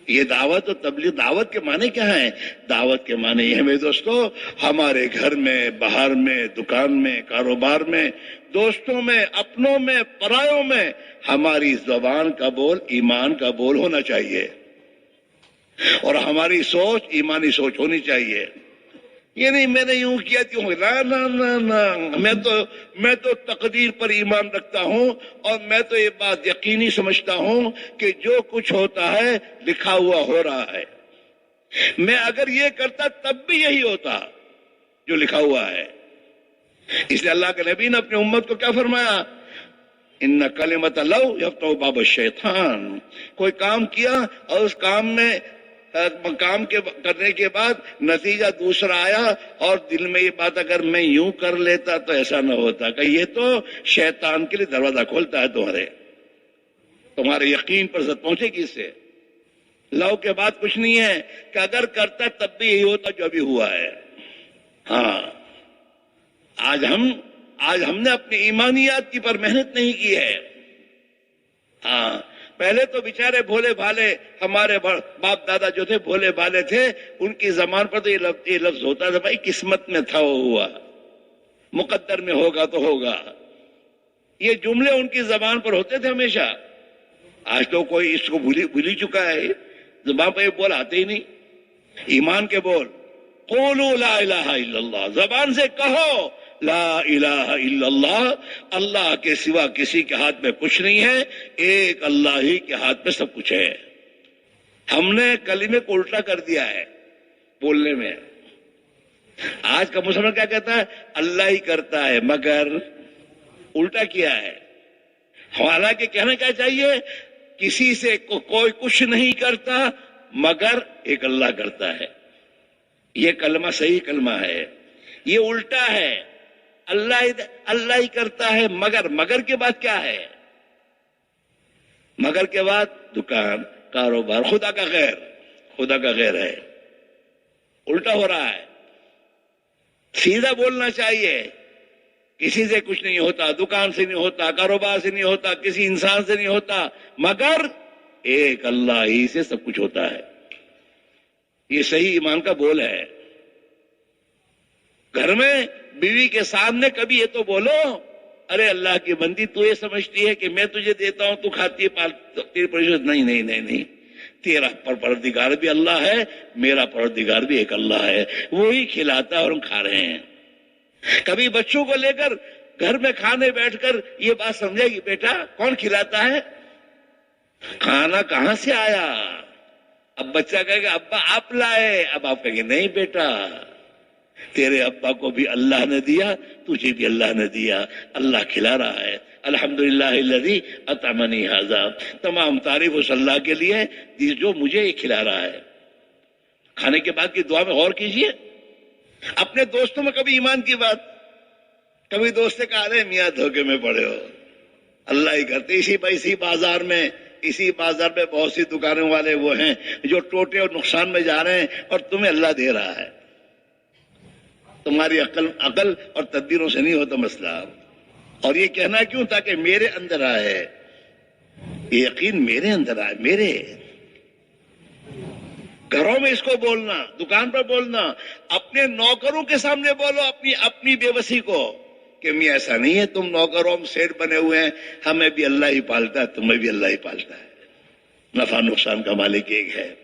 یہ دعوت و تبلیغ، دعوت کے معنی کیا ہیں؟ دعوت کے معنی یہ ہے میرے دوستو، ہمارے گھر میں، باہر میں، دکان میں، کاروبار میں، دوستوں میں، اپنوں میں، پرایوں میں ہماری زبان کا بول ایمان کا بول ہونا چاہیے، اور ہماری سوچ ایمانی سوچ ہونی چاہیے۔ یہ نہیں میں نے یوں کیا کیوں، میں تو تقدیر پر ایمان رکھتا ہوں، اور میں تو یہ بات یقینی سمجھتا ہوں کہ جو کچھ ہوتا ہے لکھا ہوا ہو رہا ہے۔ میں اگر یہ کرتا تب بھی یہی ہوتا جو لکھا ہوا ہے۔ اس لیے اللہ کے نبی نے اپنی امت کو کیا فرمایا؟ ان کلمۃ لو یفتح باب الشیطان۔ کوئی کام کیا اور اس کام میں کرنے کے بعد نتیجہ دوسرا آیا، اور دل میں یہ بات اگر میں یوں کر لیتا تو ایسا نہ ہوتا، کہ یہ تو شیطان کے لیے دروازہ کھولتا ہے تمہارے یقین پر زد پہنچے گی اس سے۔ لو کے بعد کچھ نہیں ہے کہ اگر کرتا تب بھی یہی ہوتا جو ابھی ہوا ہے۔ ہاں، آج ہم نے اپنی ایمانیات کی پر محنت نہیں کی ہے۔ ہاں، پہلے تو بیچارے بھولے بھالے ہمارے باپ دادا جو تھے بھولے بھالے تھے، ان کی زبان پر تو یہ لفظ ہوتا تھا، بھائی قسمت میں تھا وہ ہوا، مقدر میں ہوگا تو ہوگا۔ یہ جملے ان کی زبان پر ہوتے تھے ہمیشہ۔ آج تو کوئی اس کو بھول ہی چکا ہے، زبان پر یہ بول آتے ہی نہیں۔ ایمان کے بول، قولوا لا الہ الا اللہ، زبان سے کہو لا الہ الا اللہ، اللہ کے سوا کسی کے ہاتھ میں کچھ نہیں ہے، ایک اللہ ہی کے ہاتھ میں سب کچھ ہے۔ ہم نے کلمے کو الٹا کر دیا ہے بولنے میں۔ آج کا مسلمان کیا کہتا ہے؟ اللہ ہی کرتا ہے مگر، الٹا کیا ہے۔ حالانکہ کہنا کیا چاہیے؟ کسی سے کوئی کچھ نہیں کرتا مگر ایک اللہ کرتا ہے۔ یہ کلمہ صحیح کلمہ ہے، یہ الٹا ہے۔ اللہ ہی کرتا ہے مگر کے بعد کیا ہے؟ مگر کے بعد دکان، کاروبار، خدا کا غیر ہے۔ الٹا ہو رہا ہے۔ سیدھا بولنا چاہیے، کسی سے کچھ نہیں ہوتا، دکان سے نہیں ہوتا، کاروبار سے نہیں ہوتا، کسی انسان سے نہیں ہوتا، مگر ایک اللہ ہی سے سب کچھ ہوتا ہے۔ یہ صحیح ایمان کا بول ہے۔ گھر میں بیوی کے سامنے کبھی یہ تو بولو، ارے اللہ کی بندی تو یہ سمجھتی ہے کہ میں تجھے دیتا ہوں تو کھاتی ہے تیری پریشت، نہیں، تیرا پروردگار بھی اللہ ہے، میرا پروردگار بھی ایک اللہ ہے، وہی کھلاتا ہے اور ہم کھا رہے ہیں۔ کبھی بچوں کو لے کر گھر میں کھانے بیٹھ کر یہ بات سمجھے گی، بیٹا کون کھلاتا ہے؟ کھانا کہاں سے آیا؟ اب بچہ کہے گا ابا آپ لائے، اب آپ کہیں گے نہیں بیٹا، تیرے ابا کو بھی اللہ نے دیا، تجھے بھی اللہ نے دیا، اللہ کھلا رہا ہے۔ الحمدللہ الذی اطعمنی ھذا، تمام تعریف اس اللہ کے لیے جو مجھے یہ کھلا رہا ہے۔ کھانے کے بعد کی دعا میں غور کیجئے۔ اپنے دوستوں میں کبھی ایمان کی بات، کبھی دوست نے کہا ارے میاں دھوکے میں پڑے ہو، اللہ ہی کرتے۔ اسی بازار میں بہت سی دکانوں والے وہ ہیں جو ٹوٹے اور نقصان میں جا رہے ہیں، اور تمہیں اللہ دے رہا ہے۔ تمہاری عقل اور تدبیروں سے نہیں ہوتا مسئلہ۔ اور یہ کہنا کیوں؟ تاکہ میرے اندر آئے یہ یقین، میرے اندر آئے۔ میرے گھروں میں اس کو بولنا، دکان پر بولنا، اپنے نوکروں کے سامنے بولو اپنی بے بسی کو کہ میاں ایسا نہیں ہے، تم نوکروں ہم سیٹ بنے ہوئے ہیں، ہمیں بھی اللہ ہی پالتا ہے، تمہیں بھی اللہ ہی پالتا ہے، نفع نقصان کا مالک ایک ہے۔